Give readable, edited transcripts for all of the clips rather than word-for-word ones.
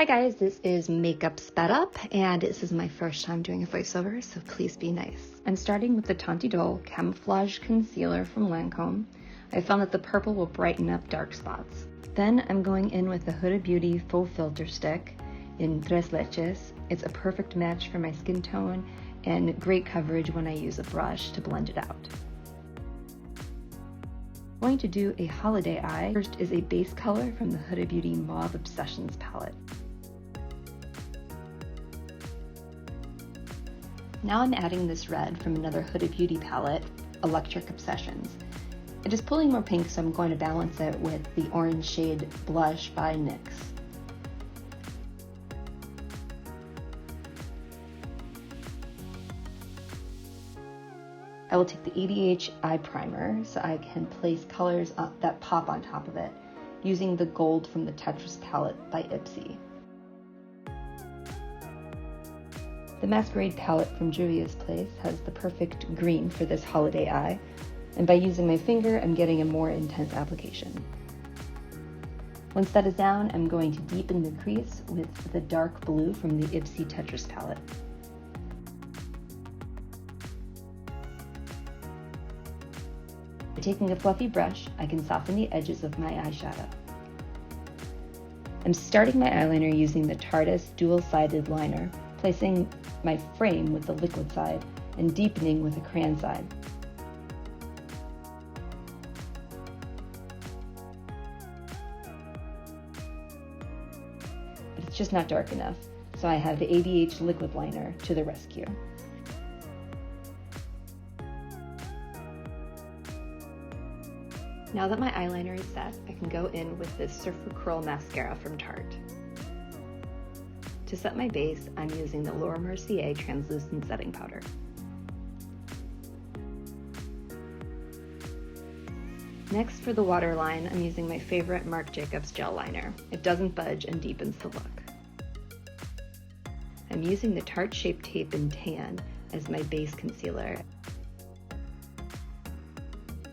Hi guys, this is Makeup Sped Up, and this is my first time doing a voiceover, so please be nice. I'm starting with the Tanti Doll Camouflage Concealer from Lancome. I found that the purple will brighten up dark spots. Then I'm going in with the Huda Beauty Faux Filter Stick in Tres Leches. It's a perfect match for my skin tone and great coverage when I use a brush to blend it out. I'm going to do a holiday eye. First is a base color from the Huda Beauty Mauve Obsessions palette. Now I'm adding this red from another Huda Beauty palette, Electric Obsessions. It is pulling more pink, so I'm going to balance it with the orange shade Blush by NYX. I will take the ADH eye primer so I can place colors that pop on top of it, using the gold from the Tetris palette by Ipsy. The Masquerade palette from Juvia's Place has the perfect green for this holiday eye, and by using my finger, I'm getting a more intense application. Once that is down, I'm going to deepen the crease with the dark blue from the Ipsy Tetris palette. By taking a fluffy brush, I can soften the edges of my eyeshadow. I'm starting my eyeliner using the Tarte's dual-sided liner, placing my frame with the liquid side and deepening with a crayon side. But it's just not dark enough, so I have the ADH liquid liner to the rescue. Now that my eyeliner is set, I can go in with this Surfer Curl mascara from Tarte. To set my base, I'm using the Laura Mercier Translucent Setting Powder. Next, for the waterline, I'm using my favorite Marc Jacobs gel liner. It doesn't budge and deepens the look. I'm using the Tarte Shape Tape in Tan as my base concealer.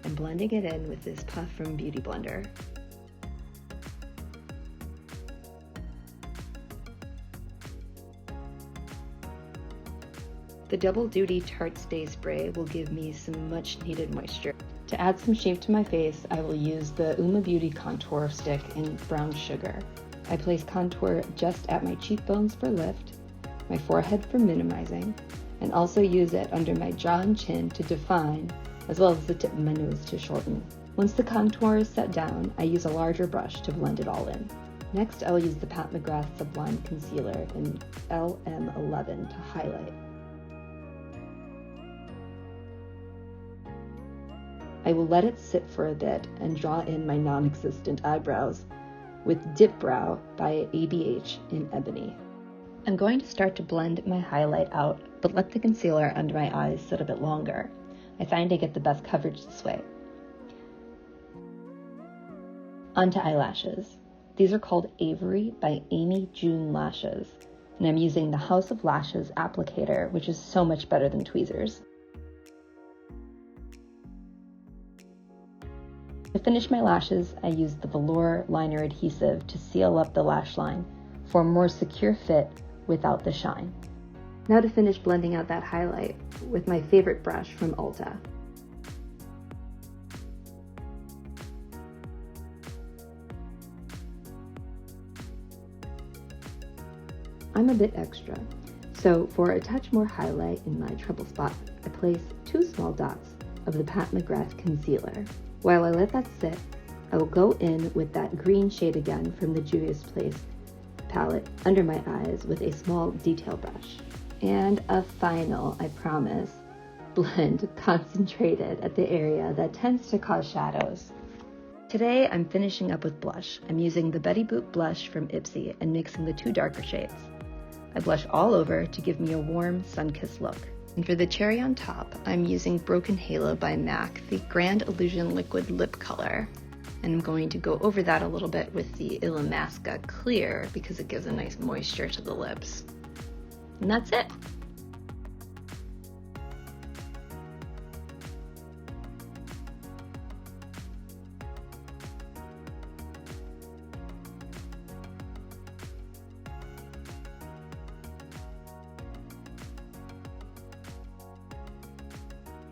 I'm blending it in with this puff from Beauty Blender. The Double Duty Tarte Stay Spray will give me some much needed moisture. To add some shape to my face, I will use the Uma Beauty Contour Stick in Brown Sugar. I place contour just at my cheekbones for lift, my forehead for minimizing, and also use it under my jaw and chin to define, as well as the tip of my nose to shorten. Once the contour is set down, I use a larger brush to blend it all in. Next, I will use the Pat McGrath Sublime Concealer in LM11 to highlight. I will let it sit for a bit and draw in my non-existent eyebrows with Dip Brow by ABH in Ebony. I'm going to start to blend my highlight out, but let the concealer under my eyes sit a bit longer. I find I get the best coverage this way. Onto eyelashes. These are called Avery by Amy June Lashes, and I'm using the House of Lashes applicator, which is so much better than tweezers. To finish my lashes, I used the velour liner adhesive to seal up the lash line for a more secure fit without the shine. Now to finish blending out that highlight with my favorite brush from Ulta. I'm a bit extra, so for a touch more highlight in my treble spot, I place 2 small dots of the Pat McGrath concealer. While I let that sit, I will go in with that green shade again from the Juvia's Place palette under my eyes with a small detail brush. And a final, I promise, blend concentrated at the area that tends to cause shadows. Today I'm finishing up with blush. I'm using the Betty Boop blush from Ipsy and mixing the 2 darker shades. I blush all over to give me a warm, sun-kissed look. And for the cherry on top, I'm using Broken Halo by MAC, the Grand Illusion Liquid Lip Color. And I'm going to go over that a little bit with the Illamasqua Clear because it gives a nice moisture to the lips. And that's it.